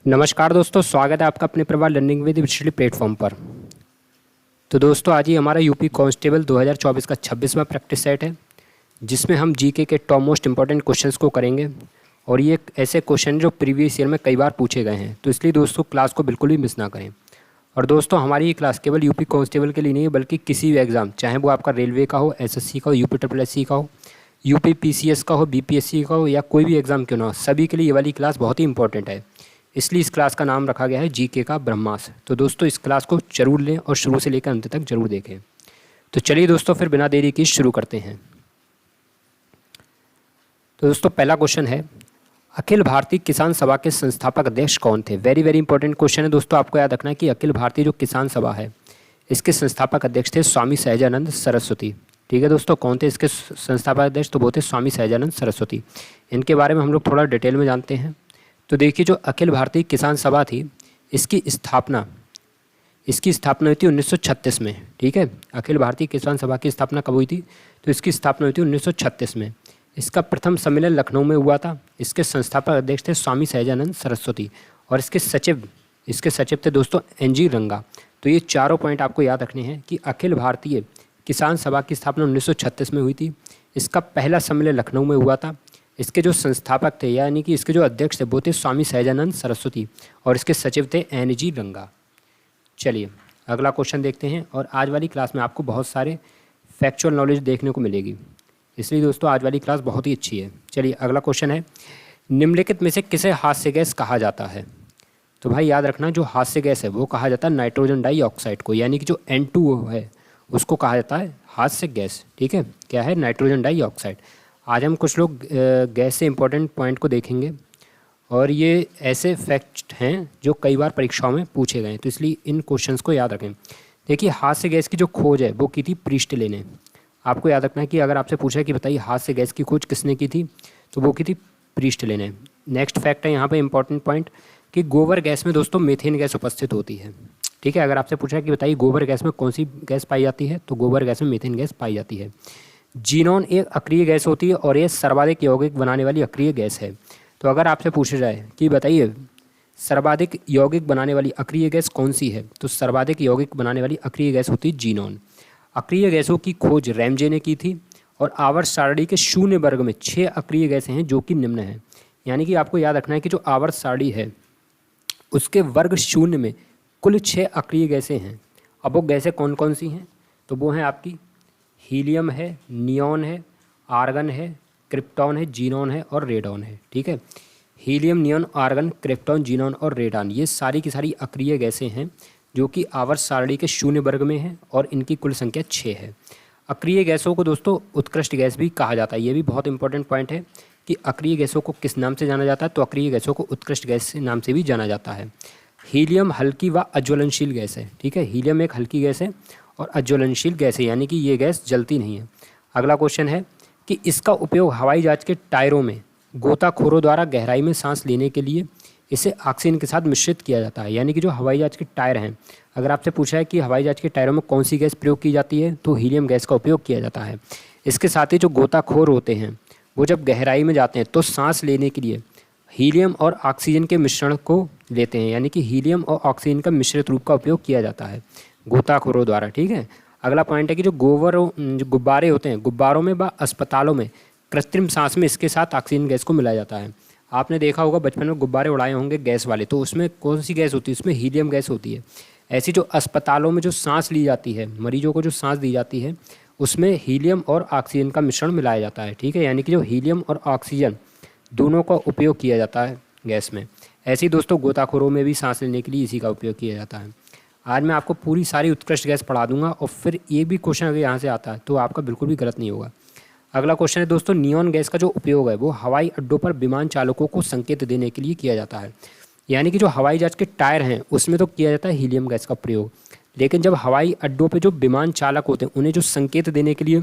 नमस्कार दोस्तों, स्वागत है आपका अपने प्रवाह लर्निंग विद विशली प्लेटफॉर्म पर। तो दोस्तों आज ही हमारा यूपी कांस्टेबल 2024 का 26वां प्रैक्टिस सेट है, जिसमें हम जीके के टॉप मोस्ट इंपॉर्टेंट क्वेश्चंस को करेंगे। और ये एक ऐसे क्वेश्चन जो प्रीवियस ईयर में कई बार पूछे गए हैं, तो इसलिए दोस्तों क्लास को बिल्कुल भी मिस ना करें। और दोस्तों हमारी ये क्लास केवल यूपी कांस्टेबल के लिए नहीं है, बल्कि किसी भी एग्ज़ाम, चाहे वो आपका रेलवे का हो, एसएससी का हो, यूपी का हो, यूपी पीसीएस का हो, बीपीएससी का हो, या कोई भी एग्ज़ाम क्यों ना हो, सभी के लिए ये वाली क्लास बहुत ही इंपॉर्टेंट है। इसलिए इस क्लास का नाम रखा गया है जीके का ब्रह्मास्त्र। तो दोस्तों इस क्लास को जरूर लें और शुरू से लेकर अंत तक जरूर देखें। तो चलिए दोस्तों फिर बिना देरी के शुरू करते हैं। तो दोस्तों पहला क्वेश्चन है, अखिल भारतीय किसान सभा के संस्थापक अध्यक्ष कौन थे? वेरी वेरी इंपॉर्टेंट क्वेश्चन है दोस्तों। आपको याद रखना है कि अखिल भारतीय जो किसान सभा है, इसके संस्थापक अध्यक्ष थे स्वामी सहजानंद सरस्वती। ठीक है दोस्तों, कौन थे इसके संस्थापक अध्यक्ष? तो वो थे स्वामी सहजानंद सरस्वती। इनके बारे में हम लोग थोड़ा डिटेल में जानते हैं। तो देखिए, जो अखिल भारतीय किसान सभा थी, इसकी स्थापना हुई थी 1936 में। ठीक है, अखिल भारतीय किसान सभा की स्थापना कब हुई थी? तो इसकी स्थापना हुई थी 1936 में। इसका प्रथम सम्मेलन लखनऊ में हुआ था। इसके संस्थापक अध्यक्ष थे स्वामी सहजानंद सरस्वती, और इसके सचिव थे दोस्तों एनजी रंगा। तो ये चारों पॉइंट आपको याद रखने हैं कि अखिल भारतीय किसान सभा की स्थापना 1936 में हुई थी। इसका पहला सम्मेलन लखनऊ में हुआ था। इसके जो संस्थापक थे, यानी कि इसके जो अध्यक्ष थे, वो थे स्वामी सहजानंद सरस्वती, और इसके सचिव थे एनजी रंगा। चलिए अगला क्वेश्चन देखते हैं। और आज वाली क्लास में आपको बहुत सारे फैक्चुअल नॉलेज देखने को मिलेगी, इसलिए दोस्तों आज वाली क्लास बहुत ही अच्छी है। चलिए अगला क्वेश्चन है, निम्नलिखित में से किसे हास्य गैस कहा जाता है? तो भाई याद रखना, जो हास्य गैस है वो कहा जाता है नाइट्रोजन डाइऑक्साइड को, यानी कि जो N2O है उसको कहा जाता है हास्य गैस। ठीक है, क्या है? Nitrogen dioxide. आज हम कुछ लोग गैस से इंपॉर्टेंट पॉइंट को देखेंगे, और ये ऐसे फैक्ट हैं जो कई बार परीक्षाओं में पूछे गए हैं, तो इसलिए इन क्वेश्चंस को याद रखें। देखिए, हास्य गैस की जो खोज है वो की थी प्रीस्टले ने। आपको याद रखना है कि अगर आपसे पूछा है कि बताइए हास्य गैस की खोज किसने की थी, तो वो की थी प्रीस्टले ने। नेक्स्ट फैक्ट है यहाँ पे इंपॉर्टेंट पॉइंट, कि गोबर गैस में दोस्तों मीथेन गैस उपस्थित होती है। ठीक है, अगर आपसे पूछा है कि बताइए गोबर गैस में कौन सी गैस पाई जाती है, तो गोबर गैस में मीथेन गैस पाई जाती है। जीनॉन एक अक्रिय गैस होती है, और ये सर्वाधिक यौगिक बनाने वाली अक्रिय गैस है। तो अगर आपसे पूछा जाए कि बताइए सर्वाधिक यौगिक बनाने वाली अक्रिय गैस कौन सी है, तो सर्वाधिक यौगिक बनाने वाली अक्रिय गैस होती है जीनॉन। अक्रिय गैसों की खोज रैमजे ने की थी, और आवर्त सारणी के शून्य वर्ग में 6 अक्रिय गैसें हैं जो कि निम्न हैं। यानी कि आपको याद रखना है कि जो आवर्त सारणी है उसके वर्ग शून्य में कुल 6 अक्रिय गैसें हैं। अब वो गैसें कौन कौन सी हैं? तो वो हैं आपकी हीलियम है, नियॉन है, आर्गन है, क्रिप्टॉन है, जीनॉन है और रेडॉन है। ठीक है, helium, neon, argon, krypton, xenon और रेडॉन, ये सारी की सारी अक्रिय गैसें हैं जो कि आवर्त सारणी के शून्य वर्ग में हैं, और इनकी कुल संख्या 6 है। अक्रिय गैसों को दोस्तों उत्कृष्ट गैस भी कहा जाता है। ये भी बहुत इंपॉर्टेंट पॉइंट है कि अक्रिय गैसों को किस नाम से जाना जाता है, तो अक्रिय गैसों को उत्कृष्ट गैस के नाम से भी जाना जाता है। हीलियम हल्की व अज्वलनशील गैस है। ठीक है, हीलियम एक हल्की गैस है और अज्वलनशील गैस है, यानी कि ये गैस जलती नहीं है। अगला क्वेश्चन है कि इसका उपयोग हवाई जहाज के टायरों में गोताखोरों द्वारा गहराई में सांस लेने के लिए इसे ऑक्सीजन के साथ मिश्रित किया जाता है। यानी कि जो हवाई जहाज के टायर हैं, अगर आपसे पूछा है कि हवाई जहाज के टायरों में कौन सी गैस प्रयोग की जाती है, तो हीलियम गैस का उपयोग किया जाता है। इसके साथ ही जो गोताखोर होते हैं वो जब गहराई में जाते हैं तो सांस लेने के लिए हीलियम और ऑक्सीजन के मिश्रण को लेते हैं, यानी कि हीलियम और ऑक्सीजन का मिश्रित रूप का उपयोग किया जाता है गोताखोरों द्वारा। ठीक है, अगला पॉइंट है कि जो गुब्बारे होते हैं, गुब्बारों में व अस्पतालों में कृत्रिम सांस में इसके साथ ऑक्सीजन गैस को मिलाया जाता है। आपने देखा होगा बचपन में गुब्बारे उड़ाए होंगे गैस वाले, तो उसमें कौन सी गैस होती है? उसमें हीलियम गैस होती है। ऐसी जो अस्पतालों में जो सांस ली जाती है, मरीजों को जो सांस दी जाती है, उसमें हीलियम और ऑक्सीजन का मिश्रण मिलाया जाता है। ठीक है, यानी कि जो हीलियम और ऑक्सीजन दोनों का उपयोग किया जाता है गैस में। ऐसे ही दोस्तों गोताखोरों में भी सांस लेने के लिए इसी का उपयोग किया जाता है। आज मैं आपको पूरी सारी उत्कृष्ट गैस पढ़ा दूंगा, और फिर ये भी क्वेश्चन अगर यहाँ से आता है तो आपका बिल्कुल भी गलत नहीं होगा। अगला क्वेश्चन है दोस्तों, नियॉन गैस का जो उपयोग है वो हवाई अड्डों पर विमान चालकों को संकेत देने के लिए किया जाता है। यानी कि जो हवाई जहाज के टायर हैं उसमें तो किया जाता है हीलियम गैस का प्रयोग, लेकिन जब हवाई अड्डों पर जो विमान चालक होते हैं उन्हें जो संकेत देने के लिए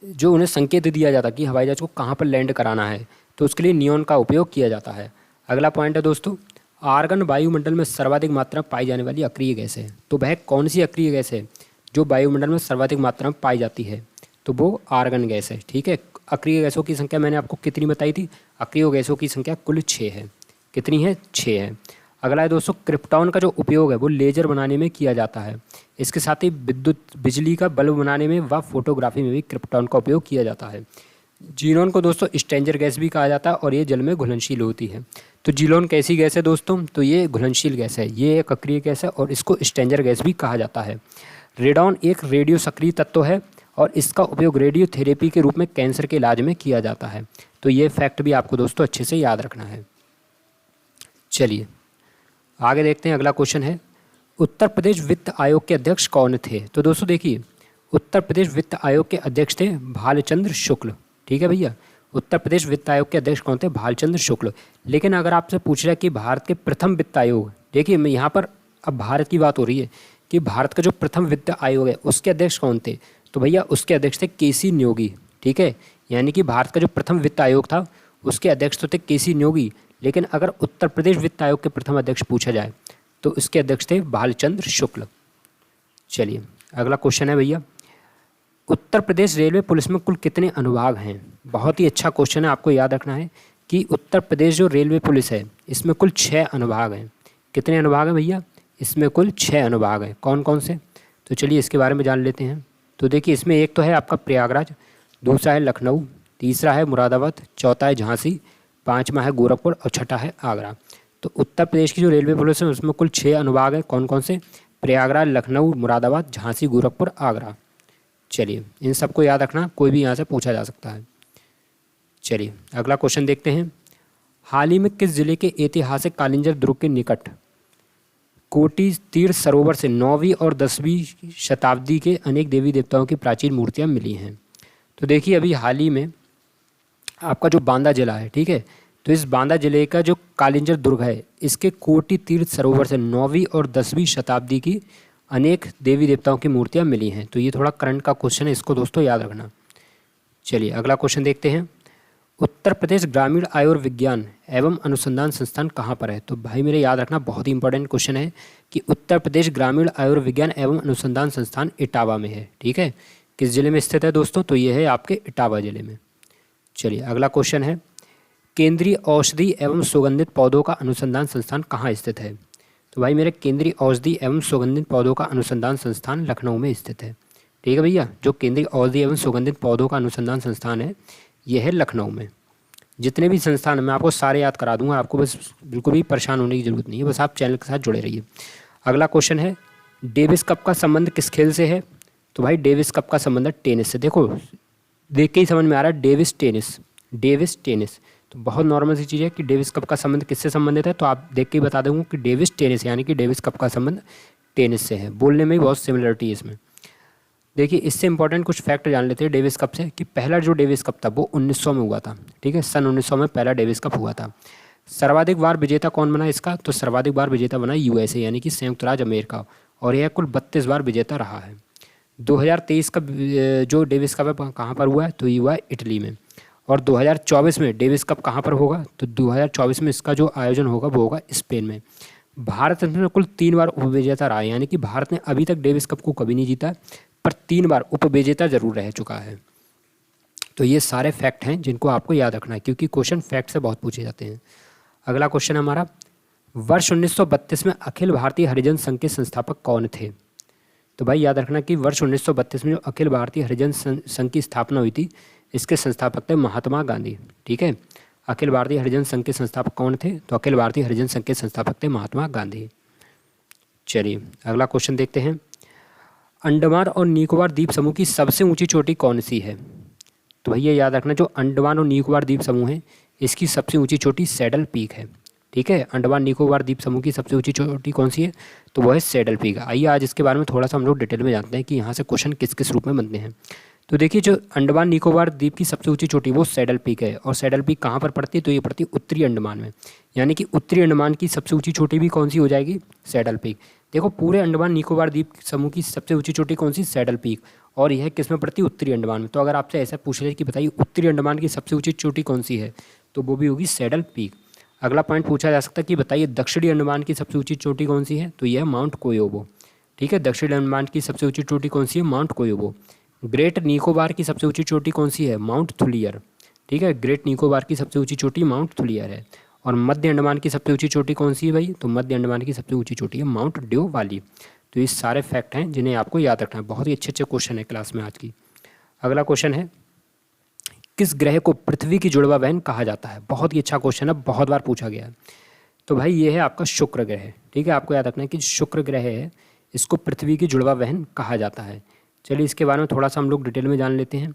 जो उन्हें संकेत दिया जाता है कि हवाई जहाज को कहाँ पर लैंड कराना है, तो उसके लिए नियॉन का उपयोग किया जाता है। अगला पॉइंट है दोस्तों, आर्गन वायुमंडल में सर्वाधिक मात्रा में पाई जाने वाली अक्रिय गैस है। तो वह कौन सी अक्रिय गैस है जो वायुमंडल में सर्वाधिक मात्रा में पाई जाती है? तो वो आर्गन गैस है। ठीक है, अक्रिय गैसों की संख्या मैंने आपको कितनी बताई थी? अक्रिय गैसों की संख्या कुल 6 है। कितनी है? 6 है। अगला है दोस्तों, क्रिप्टॉन का जो उपयोग है वो लेजर बनाने में किया जाता है। इसके साथ ही बिजली का बल्ब बनाने में व फोटोग्राफी में भी क्रिप्टॉन का उपयोग किया जाता है। जीनोन को दोस्तों स्ट्रेंजर गैस भी कहा जाता है और ये जल में घुलनशील होती है। तो जीनोन कैसी गैस है दोस्तों? तो ये घुलनशील गैस है, ये एक अक्रिय गैस है और इसको स्ट्रेंजर गैस भी कहा जाता है। रेडॉन एक रेडियो सक्रिय तत्व है और इसका उपयोग रेडियोथेरेपी के रूप में कैंसर के इलाज में किया जाता है। तो ये फैक्ट भी आपको दोस्तों अच्छे से याद रखना है। चलिए आगे देखते हैं। अगला क्वेश्चन है, उत्तर प्रदेश वित्त आयोग के अध्यक्ष कौन थे? तो दोस्तों देखिए, उत्तर प्रदेश वित्त आयोग के अध्यक्ष थे भालचंद्र शुक्ल। ठीक है भैया, उत्तर प्रदेश वित्त आयोग के अध्यक्ष कौन थे? भालचंद्र शुक्ल। लेकिन अगर आपसे पूछ रहा है कि भारत के प्रथम वित्त आयोग, देखिए मैं यहाँ पर अब भारत की बात हो रही है कि भारत का जो प्रथम वित्त आयोग है उसके अध्यक्ष कौन थे? तो भैया उसके अध्यक्ष थे केसी न्योगी। ठीक है, यानी कि भारत का जो प्रथम वित्त आयोग था उसके अध्यक्ष तो थे केसी न्योगी, लेकिन अगर उत्तर प्रदेश वित्त आयोग के प्रथम अध्यक्ष पूछा जाए तो इसके अध्यक्ष थे भालचंद्र शुक्ल। चलिए अगला क्वेश्चन है भैया, उत्तर प्रदेश रेलवे पुलिस में कुल कितने अनुभाग हैं? बहुत ही अच्छा क्वेश्चन है, आपको याद रखना है कि उत्तर प्रदेश जो रेलवे पुलिस है इसमें कुल 6 अनुभाग हैं। कितने अनुभाग हैं भैया? इसमें कुल 6 अनुभाग हैं। कौन कौन से? तो चलिए इसके बारे में जान लेते हैं। तो देखिए इसमें एक तो है आपका प्रयागराज, दूसरा है लखनऊ, तीसरा है मुरादाबाद, चौथा है झांसी, पाँचवा है गोरखपुर और छठा है आगरा। तो उत्तर प्रदेश की जो रेलवे पुलिस है उसमें कुल 6 अनुभाग हैं। कौन कौन से? प्रयागराज, लखनऊ, मुरादाबाद, झांसी, गोरखपुर, आगरा। चलिए इन सबको याद रखना, कोई भी यहाँ से पूछा जा सकता है। चलिए अगला क्वेश्चन देखते हैं, हाल ही में किस जिले के ऐतिहासिक कालिंजर दुर्ग के निकट कोटि तीर्थ सरोवर से 9वीं और 10वीं शताब्दी के अनेक देवी देवताओं की प्राचीन मूर्तियाँ मिली हैं? तो देखिए अभी हाल ही में आपका जो बांदा जिला है, ठीक है, तो इस बांदा जिले का जो कालिंजर दुर्ग है इसके कोटि तीर्थ सरोवर से 9वीं और 10वीं शताब्दी की अनेक देवी देवताओं की मूर्तियां मिली हैं। तो ये थोड़ा करंट का क्वेश्चन है, इसको दोस्तों याद रखना। चलिए अगला क्वेश्चन देखते हैं, उत्तर प्रदेश ग्रामीण आयुर्विज्ञान एवं अनुसंधान संस्थान कहाँ पर है? तो भाई मेरे याद रखना, बहुत ही इंपॉर्टेंट क्वेश्चन है कि उत्तर प्रदेश ग्रामीण आयुर्विज्ञान एवं अनुसंधान संस्थान इटावा में है। ठीक है, किस जिले में स्थित है दोस्तों? तो ये है आपके इटावा जिले में। चलिए अगला क्वेश्चन है, केंद्रीय औषधि एवं सुगंधित पौधों का अनुसंधान संस्थान कहाँ स्थित है? तो भाई मेरे केंद्रीय औषधि एवं सुगंधित पौधों का अनुसंधान संस्थान लखनऊ में स्थित है। ठीक है भैया, जो केंद्रीय औषधि एवं सुगंधित पौधों का अनुसंधान संस्थान है यह है लखनऊ में। जितने भी संस्थान मैं आपको सारे याद करा दूंगा, आपको बस बिल्कुल भी परेशान होने की जरूरत नहीं है, बस आप चैनल के साथ जुड़े रहिए। अगला क्वेश्चन है, डेविस कप का संबंध किस खेल से है? तो भाई डेविस कप का संबंध है टेनिस से। देखो देख के ही समझ में आ रहा है, डेविस टेनिस, डेविस टेनिस। तो बहुत नॉर्मल सी चीज़ है कि डेविस कप का संबंध किससे संबंधित है, तो आप देख के ही बता दूंगा कि डेविस टेनिस, यानी कि डेविस कप का संबंध टेनिस से है। बोलने में भी बहुत सिमिलरिटी है इसमें। देखिए इससे इंपॉर्टेंट कुछ फैक्ट जान लेते हैं डेविस कप से, कि पहला जो डेविस कप था वो 1900 में हुआ था। ठीक है, सन 1900 में पहला डेविस कप हुआ था। सर्वाधिक बार विजेता कौन बना इसका? तो सर्वाधिक बार विजेता बना यूएसए, यानी कि संयुक्त राज्य अमेरिका, और यह कुल 32 बार विजेता रहा है। 2023 का जो डेविस कप है कहाँ पर हुआ है? तो ये हुआ है इटली में। और 2024 में डेविस कप कहाँ पर होगा? तो 2024 में इसका जो आयोजन होगा वो होगा स्पेन में। भारत में कुल 3 बार उपविजेता रहा है, यानी कि भारत ने अभी तक डेविस कप को कभी नहीं जीता, पर 3 बार उपविजेता जरूर रह चुका है। तो ये सारे फैक्ट हैं जिनको आपको याद रखना है, क्योंकि क्वेश्चन फैक्ट से बहुत पूछे जाते हैं। अगला क्वेश्चन है हमारा, वर्ष 1932 में अखिल भारतीय हरिजन संघ के संस्थापक कौन थे? तो भाई याद रखना कि वर्ष 1932 में जो अखिल भारतीय हरिजन संघ की स्थापना हुई थी इसके संस्थापक थे महात्मा गांधी। ठीक है, अखिल भारतीय हरिजन संघ के संस्थापक कौन थे? तो अखिल भारतीय हरिजन संघ के संस्थापक थे महात्मा गांधी। चलिए अगला क्वेश्चन देखते हैं, अंडमान और निकोबार द्वीप समूह की सबसे ऊंची चोटी कौन सी है? तो भैया याद रखना, जो अंडमान और निकोबार द्वीप समूह है इसकी सबसे ऊंची चोटी सैडल पीक है। ठीक है, अंडमान निकोबार द्वीप समूह की सबसे ऊंची चोटी कौन सी है? तो वह है सैडल पीक। आइए आज इसके बारे में थोड़ा सा हम लोग डिटेल में जानते हैं कि यहाँ से क्वेश्चन किस किस रूप में बनते हैं। तो देखिए, जो अंडमान निकोबार द्वीप की सबसे ऊंची चोटी वो सैडल पीक है, और सैडल पीक कहाँ पर पड़ती है? तो ये पड़ती है उत्तरी अंडमान में, यानी कि उत्तरी अंडमान की सबसे ऊंची चोटी भी कौन सी हो जाएगी? Saddle peak. देखो पूरे अंडमान निकोबार द्वीप समूह की सबसे ऊंची चोटी कौन सी? सैडल पीक, और यह किस में पड़ती है? उत्तरी अंडमान में। तो अगर आपसे ऐसा पूछ ले कि बताइए उत्तरी अंडमान की सबसे ऊंची चोटी कौन सी है, तो वो भी होगी सैडल पीक। अगला पॉइंट पूछा जा सकता है कि बताइए दक्षिणी अंडमान की सबसे ऊंची चोटी कौन सी है? तो यह है माउंट कोयोबो। ठीक है, दक्षिणी अंडमान की सबसे ऊंची चोटी कौन सी है? माउंट कोयोबो। ग्रेट निकोबार की सबसे ऊंची चोटी कौन सी है? Mount Thuillier. ठीक है, ग्रेट निकोबार की सबसे ऊंची चोटी माउंट थुलियर है। और मध्य अंडमान की सबसे ऊंची चोटी कौन सी है भाई? तो मध्य अंडमान की सबसे ऊंची चोटी है माउंट ड्यू वाली। तो ये सारे फैक्ट हैं जिन्हें आपको याद रखना है। बहुत ही अच्छे अच्छे क्वेश्चन है क्लास में आज की। अगला क्वेश्चन है, किस ग्रह को पृथ्वी की जुड़वा बहन कहा जाता है? बहुत ही अच्छा क्वेश्चन है, बहुत बार पूछा गया है। तो भाई ये है आपका शुक्र ग्रह, ठीक है। आपको याद रखना है कि शुक्र ग्रह है, इसको पृथ्वी की जुड़वा बहन कहा जाता है। चलिए इसके बारे में थोड़ा सा हम लोग डिटेल में जान लेते हैं।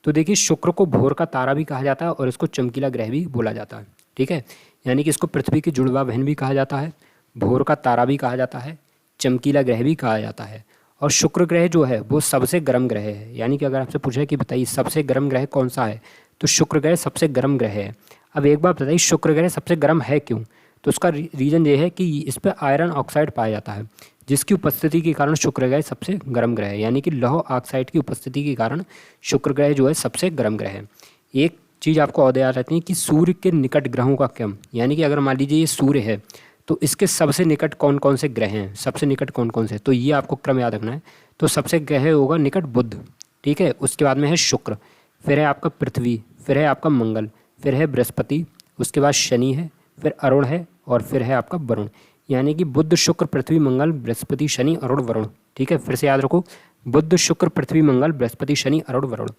तो देखिए, शुक्र को भोर का तारा भी कहा जाता है और इसको चमकीला ग्रह भी बोला जाता है, ठीक है। यानी कि इसको पृथ्वी की जुड़वा बहन भी कहा जाता है, भोर का तारा भी कहा जाता है, चमकीला ग्रह भी कहा जाता है। और शुक्र ग्रह जो है वो सबसे गर्म ग्रह है। यानी कि अगर आपसे पूछे कि बताइए सबसे गर्म ग्रह कौन सा है, तो शुक्र ग्रह सबसे गर्म ग्रह है। अब एक बात बताइए, शुक्र ग्रह सबसे गर्म है क्यों? तो उसका रीज़न ये है कि इस पर आयरन ऑक्साइड पाया जाता है, जिसकी उपस्थिति के कारण शुक्र ग्रह सबसे गर्म ग्रह है। यानी कि लौह ऑक्साइड की उपस्थिति के कारण शुक्र ग्रह जो है सबसे गर्म ग्रह है। एक चीज़ आपको और याद रखनी है कि सूर्य के निकट ग्रहों का क्रम, यानी कि अगर मान लीजिए ये सूर्य है तो इसके सबसे निकट कौन कौन से ग्रह हैं, सबसे निकट कौन कौन से, तो ये आपको क्रम याद रखना है। तो सबसे ग्रह होगा निकट बुध, ठीक है। उसके बाद में है शुक्र, फिर है आपका पृथ्वी, फिर है आपका मंगल, फिर है बृहस्पति, उसके बाद शनि है, फिर अरुण है और फिर है आपका वरुण। यानी कि बुध शुक्र पृथ्वी मंगल बृहस्पति शनि अरुण वरुण, ठीक है। फिर से याद रखो, बुध शुक्र पृथ्वी मंगल बृहस्पति शनि अरुण वरुण।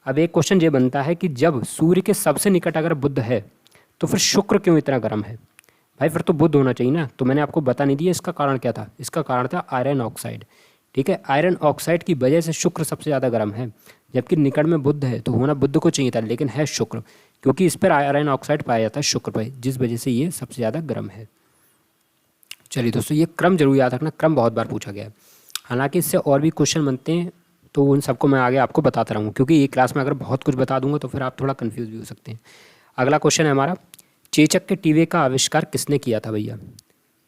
अब एक क्वेश्चन ये बनता है कि जब सूर्य के सबसे निकट अगर बुध है तो फिर शुक्र क्यों इतना गर्म है? भाई फिर तो बुध होना चाहिए ना। तो मैंने आपको बता नहीं दिया इसका कारण क्या था। इसका कारण था आयरन ऑक्साइड, ठीक है। आयरन ऑक्साइड की वजह से शुक्र सबसे ज़्यादा गर्म है, जबकि निकट में बुध है तो होना बुध को चाहिए था, लेकिन है शुक्र, क्योंकि इस पर आयरन ऑक्साइड पाया जाता है शुक्र पर, जिस वजह से ये सबसे ज़्यादा गर्म है। चलिए दोस्तों, ये क्रम जरूर याद रखना, क्रम बहुत बार पूछा गया है। हालांकि इससे और भी क्वेश्चन बनते हैं तो उन सबको मैं आगे आपको बताता रहूँगा, क्योंकि ये क्लास में अगर बहुत कुछ बता दूंगा तो फिर आप थोड़ा कन्फ्यूज़ भी हो सकते हैं। अगला क्वेश्चन है हमारा, चेचक के टीके का आविष्कार किसने किया था भैया?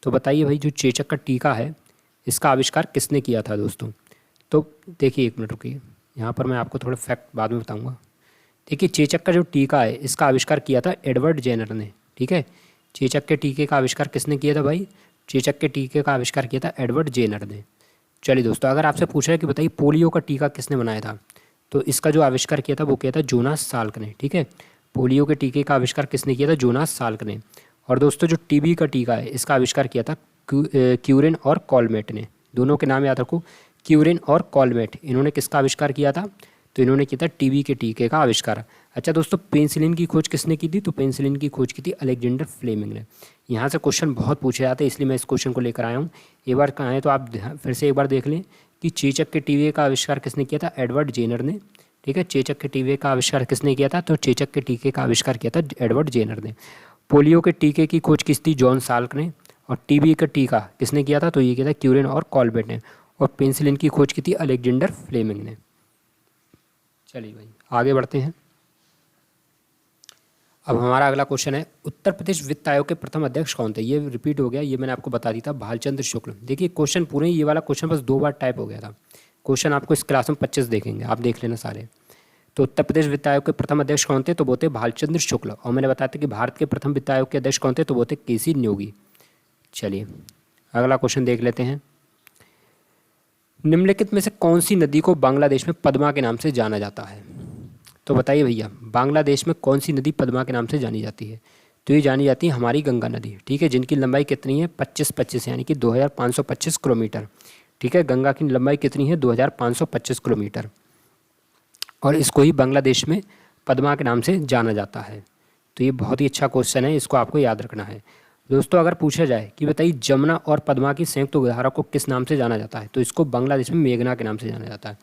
तो बताइए भाई, जो चेचक का टीका है इसका आविष्कार किसने किया था दोस्तों? तो देखिए, एक मिनट रुकिए, यहाँ पर मैं आपको थोड़ा फैक्ट बाद में बताऊँगा। देखिए, चेचक का जो टीका है इसका आविष्कार किया था एडवर्ड जेनर ने, ठीक है। चेचक के टीके का आविष्कार किसने किया था भाई? चेचक के टीके का आविष्कार किया था एडवर्ड जेनर ने। चलिए दोस्तों, अगर आपसे पूछ रहा है कि बताइए पोलियो का टीका किसने बनाया था, तो इसका जो आविष्कार किया था वो किया था जोनास साल्क ने, ठीक है। पोलियो के टीके का आविष्कार किसने किया था? जोनास साल्क ने। और दोस्तों, जो टीबी का टीका है इसका आविष्कार किया था क्यूरेन और कॉलमेट ने। दोनों के नाम याद रखो, क्यूरेन और कॉलमेट। इन्होंने किसका आविष्कार किया था? तो इन्होंने किया था टीबी के टीके का आविष्कार। अच्छा दोस्तों, पेनिसिलिन की खोज किसने की थी? तो पेनिसिलिन की खोज की थी अलेक्जेंडर फ्लेमिंग ने। यहाँ से क्वेश्चन बहुत पूछे जाते हैं, इसलिए मैं इस क्वेश्चन को लेकर आया हूँ। एक बार कहें तो आप फिर से एक बार देख लें कि चेचक के टीके का आविष्कार किसने किया था? एडवर्ड जेनर ने, ठीक है। चेचक के टीके का आविष्कार किसने किया था? तो चेचक के टीके का आविष्कार किया था एडवर्ड जेनर ने। पोलियो के टीके की खोज किस थी? जॉन साल्क ने। और टीबी का टीका किसने किया था? तो ये किया था क्यूरेन और कॉलबेट ने। और पेनिसिलिन की खोज की थी अलेक्जेंडर फ्लेमिंग ने। चलिए भाई, आगे बढ़ते हैं। अब हमारा अगला क्वेश्चन है, उत्तर प्रदेश वित्त आयोग के प्रथम अध्यक्ष कौन थे? ये रिपीट हो गया, ये मैंने आपको बता दिया था, भालचंद्र शुक्ल। देखिए क्वेश्चन पूरे, ये वाला क्वेश्चन बस 2 बार टाइप हो गया था। क्वेश्चन आपको इस क्लास में 25 देखेंगे, आप देख लेना सारे। तो उत्तर प्रदेश वित्त आयोग के प्रथम अध्यक्ष कौन थे? तो वो थे भालचंद्र शुक्ल। और मैंने बताया था कि भारत के प्रथम वित्त आयोग के अध्यक्ष कौन थे? तो वो थे केसी न्योगी। चलिए अगला क्वेश्चन देख लेते हैं। निम्नलिखित में से कौन सी नदी को बांग्लादेश में पद्मा के नाम से जाना जाता है? तो बताइए भैया, बांग्लादेश में कौन सी नदी पद्मा के नाम से जानी जाती है? तो ये जानी जाती है हमारी गंगा नदी, ठीक है, जिनकी लंबाई कितनी है? 25 यानी कि 2525 किलोमीटर, ठीक है। गंगा की लंबाई कितनी है? 2525 किलोमीटर। और इसको ही बांग्लादेश में पद्मा के नाम से जाना जाता है। तो ये बहुत ही अच्छा क्वेश्चन है, इसको आपको याद रखना है दोस्तों। अगर पूछा जाए कि बताइए जमुना और पद्मा की संयुक्त धारा को किस नाम से जाना जाता है? तो इसको बांग्लादेश में मेघना के नाम से जाना जाता है,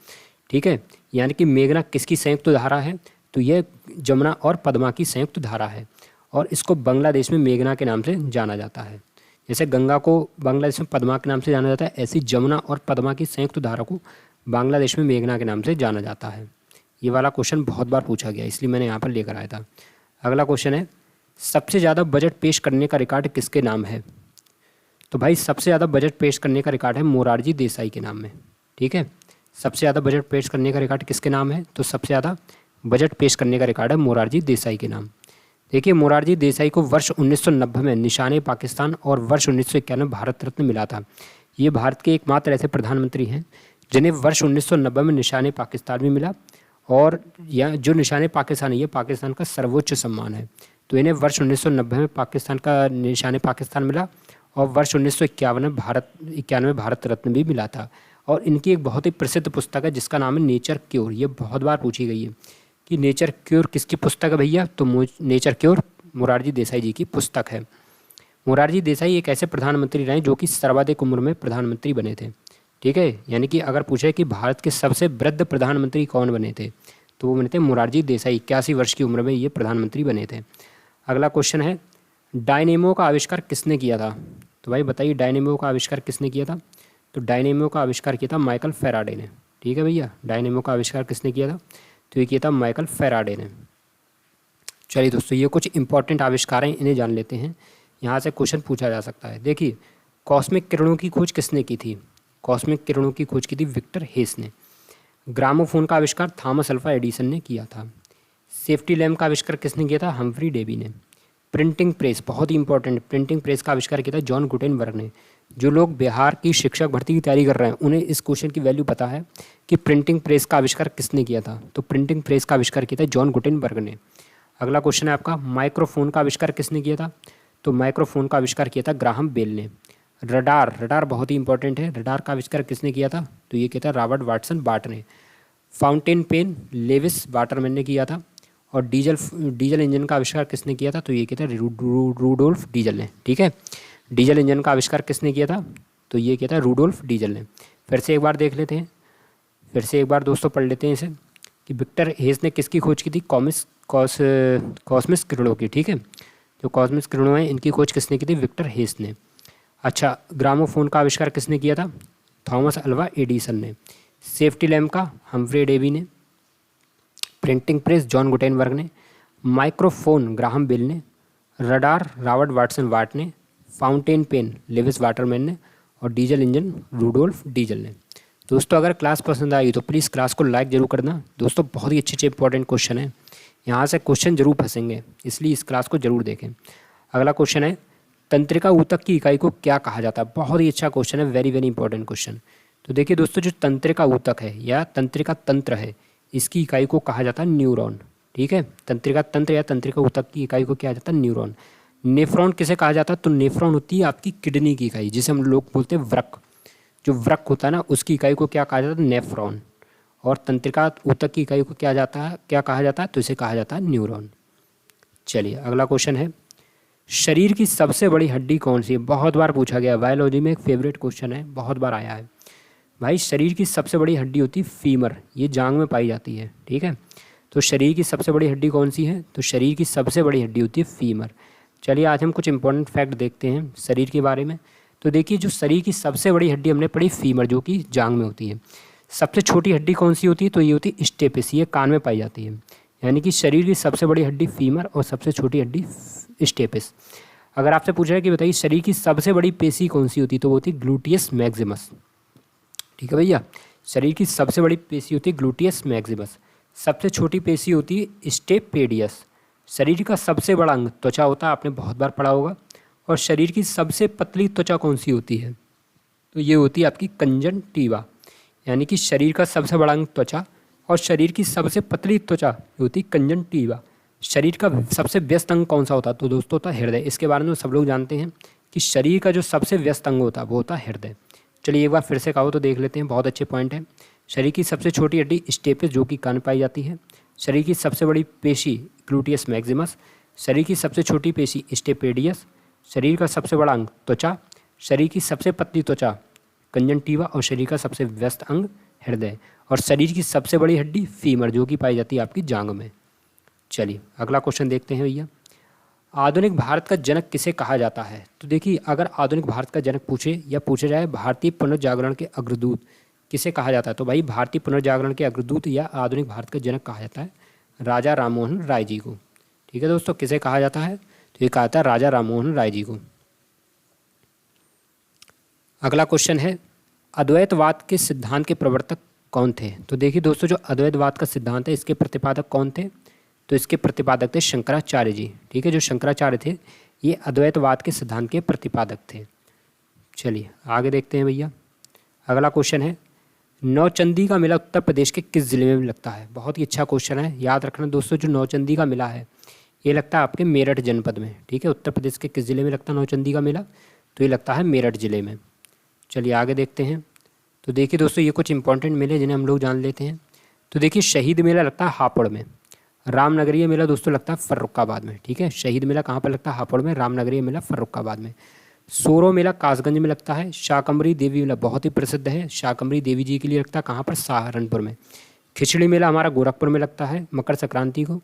ठीक है। यानी कि मेघना किसकी संयुक्त धारा है? तो यह जमुना और पद्मा की संयुक्त धारा है, और इसको बांग्लादेश में मेघना के नाम से जाना जाता है। जैसे गंगा को बांग्लादेश में पद्मा के नाम से जाना जाता है, ऐसी जमुना और पद्मा की संयुक्त धारा को बांग्लादेश में मेघना के नाम से जाना जाता है। ये वाला क्वेश्चन बहुत बार पूछा गया, इसलिए मैंने यहाँ पर लेकर आया था। अगला क्वेश्चन है, सबसे ज़्यादा बजट पेश करने का रिकॉर्ड किसके नाम है? तो भाई सबसे ज़्यादा बजट पेश करने का रिकॉर्ड है मोरारजी देसाई के नाम में, ठीक है। सबसे ज़्यादा बजट पेश करने का रिकॉर्ड किसके नाम है? तो सबसे ज़्यादा बजट पेश करने का रिकॉर्ड है मोरारजी देसाई के नाम। देखिए, मोरारजी देसाई को वर्ष 1990 में निशाने पाकिस्तान और वर्ष 1991 भारत रत्न मिला था। ये भारत के एकमात्र ऐसे प्रधानमंत्री हैं जिन्हें वर्ष 1990 में निशाने पाकिस्तान भी मिला, और यह जो निशाने पाकिस्तान है ये पाकिस्तान का सर्वोच्च सम्मान है। तो इन्हें वर्ष 1990 में पाकिस्तान का निशान पाकिस्तान मिला और वर्ष 1951 में भारत रत्न भी मिला था। और इनकी एक बहुत ही प्रसिद्ध पुस्तक है जिसका नाम है नेचर क्योर। ये बहुत बार पूछी गई है कि नेचर क्योर किसकी पुस्तक है भैया, तो नेचर क्योर मोरारजी देसाई जी की पुस्तक है। मोरारजी देसाई एक ऐसे प्रधानमंत्री रहे जो कि सर्वाधिक उम्र में प्रधानमंत्री बने थे, ठीक है। यानी कि अगर पूछे कि भारत के सबसे वृद्ध प्रधानमंत्री कौन बने थे, तो वो बने थे मोरारजी देसाई। 81 वर्ष की उम्र में ये प्रधानमंत्री बने थे। अगला क्वेश्चन है, डायनेमो का आविष्कार किसने किया था? तो भाई बताइए डायनेमो का आविष्कार किसने किया था? तो डायनेमो का आविष्कार किया था माइकल फैराडे ने, ठीक है भैया। डायनेमो का आविष्कार किसने किया था? तो ये किया था माइकल फैराडे ने। चलिए दोस्तों, ये कुछ इंपॉर्टेंट आविष्कार हैं, इन्हें जान लेते हैं, यहाँ से क्वेश्चन पूछा जा सकता है। देखिए, कॉस्मिक किरणों की खोज किसने की थी? कॉस्मिक किरणों की खोज की थी विक्टर हेस ने। ग्रामोफोन का आविष्कार थॉमस अल्वा एडिसन ने किया था। सेफ्टी लैम्प का आविष्कार किसने किया था? हम्फ्री डेवी ने। प्रिंटिंग प्रेस, बहुत ही इंपॉर्टेंट, प्रिंटिंग प्रेस का आविष्कार किया था जॉन गुटेनबर्ग ने। जो लोग बिहार की शिक्षक भर्ती की तैयारी कर रहे हैं उन्हें इस क्वेश्चन की वैल्यू पता है कि प्रिंटिंग प्रेस का आविष्कार किसने किया था? तो प्रिंटिंग प्रेस का आविष्कार किया था जॉन गुटेनबर्ग ने। अगला क्वेश्चन है आपका, माइक्रोफोन का आविष्कार किसने किया था? तो माइक्रोफोन का आविष्कार किया था ग्राहम बेल ने। रडार बहुत ही इंपॉर्टेंट है, रडार का आविष्कार किसने किया था? तो ये किया था रॉबर्ट वाटसन बार्ट ने। फाउंटेन पेन लेविस वाटरमैन ने किया था। और डीजल इंजन का आविष्कार किसने किया था? तो ये किया था रूडोल्फ डीजल ने, ठीक है। डीजल इंजन का आविष्कार किसने किया था? तो ये किया था रूडोल्फ डीजल ने। फिर से एक बार देख लेते हैं, फिर से एक बार दोस्तों पढ़ लेते हैं इसे कि विक्टर हेस ने किसकी खोज की थी? कॉस्मिक किरणों की, ठीक है। जो कॉस्मिक किरणों हैं इनकी खोज किसने की थी? विक्टर हेस ने। अच्छा, ग्रामोफोन का आविष्कार किसने किया था? थॉमस अल्वा एडिसन ने। सेफ्टी लैम्प का हम्फ्री डेवी ने। प्रिंटिंग प्रेस जॉन गुटेनबर्ग ने। माइक्रोफोन ग्राहम बेल ने। रडार रॉबर्ट वाटसन बार्ट ने। फाउंटेन पेन लेविस वाटरमैन ने। और डीजल इंजन रूडोल्फ डीजल ने। दोस्तों अगर क्लास पसंद आई तो प्लीज़ क्लास को लाइक जरूर करना। दोस्तों बहुत ही अच्छे इंपॉर्टेंट क्वेश्चन है, यहाँ से क्वेश्चन जरूर फंसेंगे, इसलिए इस क्लास को जरूर देखें। अगला क्वेश्चन है, तंत्रिका ऊतक की इकाई को क्या कहा जाता है? बहुत ही अच्छा क्वेश्चन है, वेरी वेरी इंपॉर्टेंट क्वेश्चन। तो देखिए दोस्तों, जो तंत्रिका ऊतक है या तंत्रिका तंत्र है, इसकी इकाई को कहा जाता है न्यूरॉन, ठीक है। तंत्रिका तंत्र या तंत्रिका ऊतक की इकाई को क्या जाता है? न्यूरॉन। नेफ्रॉन किसे कहा जाता है? तो नेफ्रॉन होती है आपकी किडनी की इकाई, जिसे हम लोग बोलते हैं वृक्क। जो वृक्क होता है ना, उसकी इकाई को क्या कहा जाता है? नेफ्रॉन। और तंत्रिका ऊतक की इकाई को क्या कहा जाता है? तो इसे कहा जाता है न्यूरॉन। चलिए अगला क्वेश्चन है, शरीर की सबसे बड़ी हड्डी कौन सी है? बहुत बार पूछा गया, बायोलॉजी में एक फेवरेट क्वेश्चन है, बहुत बार आया है भाई। शरीर की सबसे बड़ी हड्डी होती है फीमर, ये जांग में पाई जाती है, ठीक है। तो शरीर की सबसे बड़ी हड्डी कौन सी है? तो शरीर की सबसे बड़ी हड्डी होती है फीमर। चलिए आज हम कुछ इंपॉर्टेंट फैक्ट देखते हैं शरीर के बारे में। तो देखिए, जो शरीर की सबसे बड़ी हड्डी हमने पढ़ी फीमर, जो कि जांग में होती है। सबसे छोटी हड्डी कौन सी होती है? तो ये होती है स्टेपिस, ये कान में पाई जाती है। यानी कि शरीर की सबसे बड़ी हड्डी फीमर और सबसे छोटी हड्डी स्टेपिस। अगर आपसे पूछा है कि बताइए शरीर की सबसे बड़ी पेशी कौन सी होती है, तो वो होती है ग्लूटियस मैक्सिमस, ठीक है भैया। शरीर की सबसे बड़ी पेशी होती है ग्लूटियस मैक्सिमस। सबसे छोटी पेशी होती है स्टेपेडियस। शरीर का सबसे बड़ा अंग त्वचा होता है, आपने बहुत बार पढ़ा होगा। और शरीर की सबसे पतली त्वचा कौन सी होती है? तो ये होती है आपकी कंजंक्टिवा। यानी कि शरीर का सबसे बड़ा अंग त्वचा और शरीर की सबसे पतली त्वचा होती है कंजंक्टिवा। शरीर का सबसे व्यस्त अंग कौन सा होता है? तो दोस्तों होता है हृदय। इसके बारे में सब लोग जानते हैं कि शरीर का जो सबसे व्यस्त अंग होता है वो होता है हृदय। चलिए एक बार फिर से कहो तो देख लेते हैं, बहुत अच्छे पॉइंट है। शरीर की सबसे छोटी हड्डी स्टेपिस, जो कि कान पाई जाती है। शरीर की सबसे बड़ी पेशी ग्लूटियस मैक्सिमस। शरीर की सबसे छोटी पेशी स्टेपेडियस। शरीर का सबसे बड़ा अंग त्वचा। शरीर की सबसे पतली त्वचा कंजंक्टिवा। और शरीर का सबसे व्यस्त अंग हृदय। और शरीर की सबसे बड़ी हड्डी फीमर, जो कि पाई जाती है आपकी जांग में। चलिए अगला क्वेश्चन देखते हैं भैया, आधुनिक भारत का जनक किसे कहा जाता है? तो देखिए, अगर आधुनिक भारत का जनक पूछे या पूछा जाए भारतीय पुनर्जागरण के अग्रदूत किसे कहा जाता है, तो भाई भारतीय पुनर्जागरण के अग्रदूत या आधुनिक भारत का जनक कहा जाता है राजा राममोहन राय जी को, ठीक है दोस्तों। किसे कहा जाता है? तो ये कहा जाता है राजा राममोहन राय जी को। अगला क्वेश्चन है, अद्वैतवाद के सिद्धांत के प्रवर्तक कौन थे? तो देखिए दोस्तों, जो अद्वैतवाद का सिद्धांत है इसके प्रतिपादक कौन थे? तो इसके प्रतिपादक थे शंकराचार्य जी, ठीक है। जो शंकराचार्य थे ये अद्वैतवाद के सिद्धांत के प्रतिपादक थे। चलिए आगे देखते हैं भैया। अगला क्वेश्चन है, नौचंदी का मेला उत्तर प्रदेश के किस जिले में लगता है? बहुत ही अच्छा क्वेश्चन है, याद रखना दोस्तों। जो नौचंदी का मेला है ये लगता है आपके मेरठ जनपद में, ठीक है। उत्तर प्रदेश के किस ज़िले में लगता है नौचंदी का मेला? तो ये लगता है मेरठ ज़िले में। चलिए आगे देखते हैं। तो देखिए दोस्तों, ये कुछ इंपॉर्टेंट मेले जिन्हें हम लोग जान लेते हैं। तो देखिए, शहीद मेला लगता है हापुड़ में। रामनगरीय मेला दोस्तों लगता है फर्रुखाबाद में, ठीक है। शहीद मेला कहाँ पर लगता है? हापुड़ में। रामनगरीय मेला फर्रुखाबाद में। सोरो मेला कासगंज में लगता है। शाकंभरी देवी मेला बहुत ही प्रसिद्ध है, शाकंभरी देवी जी के लिए लगता है कहाँ पर? सहारनपुर में। खिचड़ी मेला हमारा गोरखपुर में लगता है मकर संक्रांति को।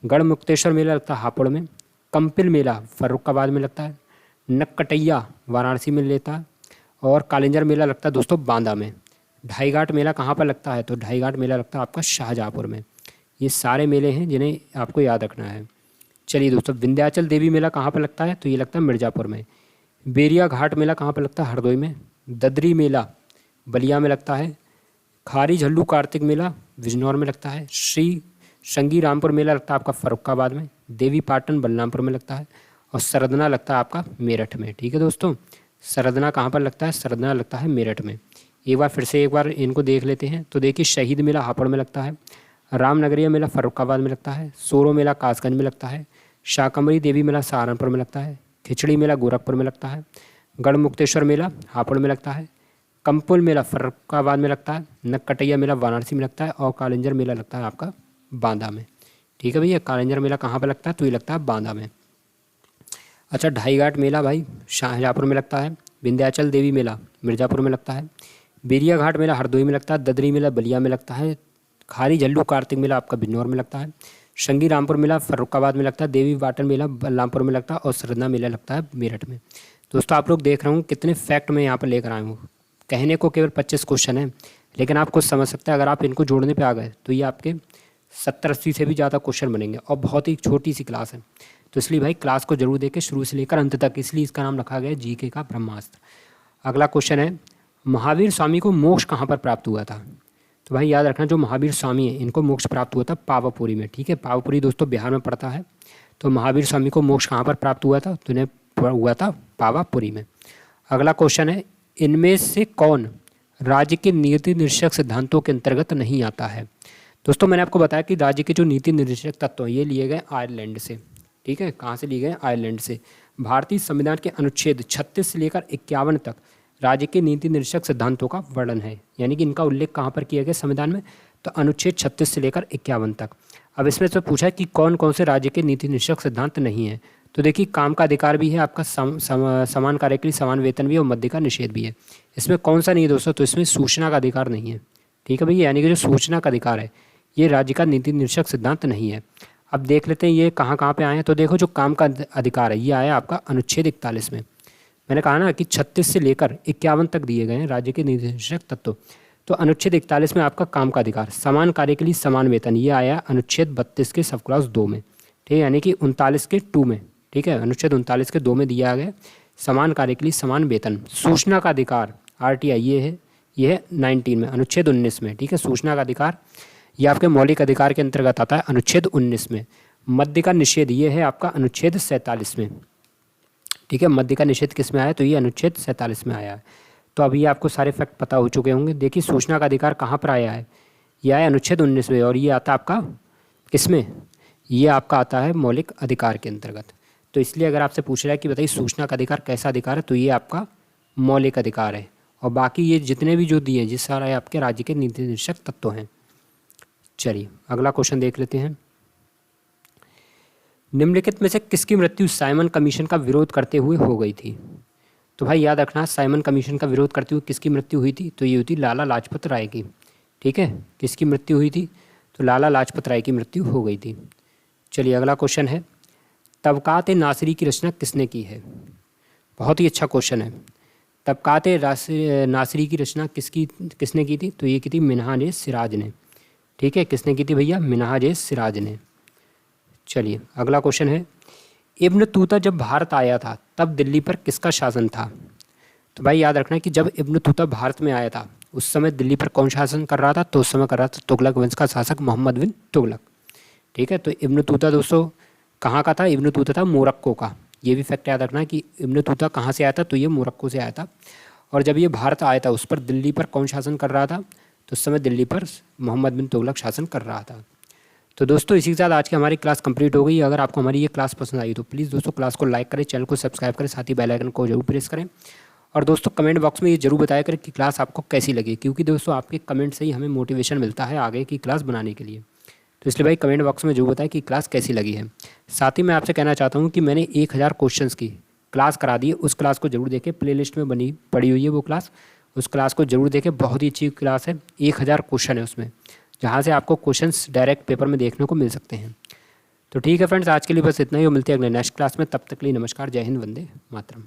गढ़मुक्तेश्वर मेला लगता है हापुड़ में। कंपिल मेला फर्रुखाबाद में लगता है। नक्कटैया वाराणसी में लेता है। और कालिंजर मेला लगता है दोस्तों बांदा में। ढाई घाट मेला कहाँ पर लगता है? तो ढाई घाट मेला लगता है आपका शाहजहाँपुर में। ये सारे मेले हैं जिन्हें आपको याद रखना है। चलिए दोस्तों, विंध्याचल देवी मेला कहाँ पर लगता है? तो ये लगता है मिर्ज़ापुर में। बेरिया घाट मेला कहाँ पर लगता है? हरदोई में। ददरी मेला बलिया में लगता है। खारी झल्लू कार्तिक मेला बिजनौर में लगता है। श्री शंगी रामपुर मेला लगता है आपका फर्रुखाबाद में। देवी पाटन बलरामपुर में लगता है। और सरदना लगता है आपका मेरठ में, ठीक है दोस्तों। सरदना कहाँ पर लगता है? सरदना लगता है मेरठ में। एक बार फिर से एक बार इनको देख लेते हैं। तो देखिए, शहीद मेला हापुड़ में लगता है। रामनगरीय मेला फर्रुखाबाद में लगता है। सोरो मेला कासगंज में लगता है। शाकंभरी देवी मेला सहारनपुर में लगता है। खिचड़ी मेला गोरखपुर में लगता है। गढ़मुक्तेश्वर मेला हापुड़ में लगता है। कंपुल मेला फर्रुखाबाद में लगता है। नक्कटैया मेला वाराणसी में लगता है। और कालिंजर मेला लगता है आपका बांदा में, ठीक है भैया। कालिंजर मेला कहाँ पर लगता है? तो ये लगता है बांदा में। अच्छा, ढाई घाट मेला भाई शाहजहाँपुर में लगता है। विंध्याचल देवी मेला मिर्ज़ापुर में लगता है। बेरिया घाट मेला हरदोई में लगता है। ददरी मेला बलिया में लगता है। खारी झल्लू कार्तिक मेला आपका बिजनौर में लगता है। शंगी रामपुर मेला फर्रुखाबाद में लगता है। देवी पाटन मेला बलरामपुर में लगता है। और सरदना मेला लगता है मेरठ में। दोस्तों, आप लोग देख रहे हो कितने फैक्ट मैं यहाँ पर लेकर आया हूँ। कहने को केवल 25 क्वेश्चन है, लेकिन आप कुछ समझ सकते हैं। अगर आप इनको जोड़ने पे आ गए तो ये आपके 70-80 से भी ज़्यादा क्वेश्चन बनेंगे। और बहुत ही छोटी सी क्लास है, तो इसलिए भाई क्लास को जरूर देखें शुरू से लेकर अंत तक। इसलिए इसका नाम रखा गया है जीके का ब्रह्मास्त्र। अगला क्वेश्चन है, महावीर स्वामी को मोक्ष कहाँ पर प्राप्त हुआ था? तो भाई याद रखना, जो महावीर स्वामी है इनको मोक्ष प्राप्त हुआ था पावापुरी में, ठीक है। पावापुरी दोस्तों बिहार में पड़ता है। तो महावीर स्वामी को मोक्ष कहाँ पर प्राप्त हुआ था? तो इन्हें हुआ था पावापुरी में। अगला क्वेश्चन है, इनमें से कौन राज्य के नीति निर्देशक सिद्धांतों के अंतर्गत नहीं आता है? दोस्तों, मैंने आपको बताया कि राज्य के जो नीति निर्देशक तत्व हैं ये लिए गए आयरलैंड से, ठीक है। कहाँ से लिए गए? आयरलैंड से। भारतीय संविधान के अनुच्छेद 36 से लेकर 51 तक राज्य के नीति निर्देशक सिद्धांतों का वर्णन है, यानी कि इनका उल्लेख कहाँ पर किया गया संविधान में? तो अनुच्छेद 36 से लेकर 51 तक। अब इसमें से पूछा है कि कौन कौन से राज्य के नीति निर्देशक सिद्धांत नहीं है। तो देखिए, काम का अधिकार भी है आपका, समान कार्य के लिए समान वेतन भी है, और मध्य का निषेध भी है। इसमें कौन सा नहीं है दोस्तों? तो इसमें सूचना का अधिकार नहीं है, ठीक है भैया। यानी कि जो सूचना का अधिकार है ये राज्य का नीति निर्देशक सिद्धांत नहीं है। अब देख लेते हैं ये कहाँ कहाँ पे आए हैं। तो देखो, जो काम का अधिकार है ये आया आपका अनुच्छेद 41 में। मैंने कहा ना कि 36 से लेकर 51 तक दिए गए हैं राज्य के नीति निर्देशक तत्व। तो अनुच्छेद 41 में आपका काम का अधिकार, समान कार्य के लिए समान वेतन, ये आया अनुच्छेद 32 के सब क्लॉज 2 में, ठीक है। यानी कि 39 के 2 में, ठीक है। अनुच्छेद 39 के 2 में दिया गया समान कार्य के लिए समान वेतन। सूचना का अधिकार RTI ये है 19 में, अनुच्छेद 19 में, ठीक है। सूचना का अधिकार ये आपके मौलिक अधिकार के अंतर्गत आता है अनुच्छेद 19 में। मद्य का निषेध ये है आपका अनुच्छेद 47 में, ठीक है। मद्य का निषेध किस में आया? तो ये अनुच्छेद 47 में आया है। तो अभी आपको सारे फैक्ट पता हो चुके होंगे। देखिए, सूचना का अधिकार कहाँ पर आया है? ये आया अनुच्छेद 19 में, और ये आता है आपका किस में? ये आपका आता है मौलिक अधिकार के अंतर्गत। तो इसलिए अगर आपसे पूछ रहा है कि बताइए सूचना का अधिकार कैसा अधिकार है, तो ये आपका मौलिक अधिकार है। और बाकी ये जितने भी जो दिए हैं, जिस सारा आपके राज्य के नीति निर्देशक तत्व हैं। चलिए अगला क्वेश्चन देख लेते हैं। निम्नलिखित में से किसकी मृत्यु साइमन कमीशन का विरोध करते हुए हो गई थी? तो भाई याद रखना, साइमन कमीशन का विरोध करते हुए किसकी मृत्यु हुई थी? तो ये हुई थी लाला लाजपत राय की, ठीक है। किसकी मृत्यु हुई थी? तो लाला लाजपत राय की मृत्यु हो गई थी। चलिए अगला क्वेश्चन है, तबकात नासिरी की रचना किसने की है? बहुत ही अच्छा क्वेश्चन है। तबकात नासिरी की रचना किसने की थी? तो ये की थी मिनहाज सिराज ने, ठीक है। किसने की थी भैया? मिनहाज सिराज ने। चलिए अगला क्वेश्चन है, इब्न तूता जब भारत आया था तब दिल्ली पर किसका शासन था? तो भाई याद रखना कि जब इब्न तूता भारत में आया था उस समय दिल्ली पर कौन शासन कर रहा था? तो उस समय कर रहा था तुगलक वंश का शासक मोहम्मद बिन तुगलक, ठीक है। तो इब्न तूता दोस्तों कहाँ का था? इब्न तूता था मोरक्को का। ये भी फैक्ट याद रखना कि इब्न तूता कहाँ से आया था? तो ये मोरक्को से आया था। और जब ये भारत आया था उस पर दिल्ली पर कौन शासन कर रहा था? तो उस समय दिल्ली पर मोहम्मद बिन तुगलक शासन कर रहा था। तो दोस्तों इसी के साथ आज की हमारी क्लास कंप्लीट हो गई। अगर आपको हमारी ये क्लास पसंद आई तो प्लीज़ दोस्तों क्लास को लाइक करें, चैनल को सब्सक्राइब करें, साथ ही बेल आइकन को जरूर प्रेस करें। और दोस्तों कमेंट बॉक्स में ये जरूर बताया करें कि क्लास आपको कैसी लगी, क्योंकि दोस्तों आपके कमेंट से ही हमें मोटिवेशन मिलता है आगे की क्लास बनाने के लिए। तो इसलिए भाई कमेंट बॉक्स में जरूर बताएं कि क्लास कैसी लगी है। साथ ही मैं आपसे कहना चाहता हूँ कि मैंने 1000 क्वेश्चंस की क्लास करा दी है, उस क्लास को जरूर देखें, प्लेलिस्ट में बनी पड़ी हुई है वो क्लास, उस क्लास को जरूर देखें। बहुत ही अच्छी क्लास है, 1000 क्वेश्चन है उसमें, जहाँ से आपको क्वेश्चंस डायरेक्ट पेपर में देखने को मिल सकते हैं। तो ठीक है फ्रेंड्स, आज के लिए बस इतना ही। मिलते हैं अगले नेक्स्ट क्लास में, तब तक के लिए नमस्कार, जय हिंद, वंदे मातरम।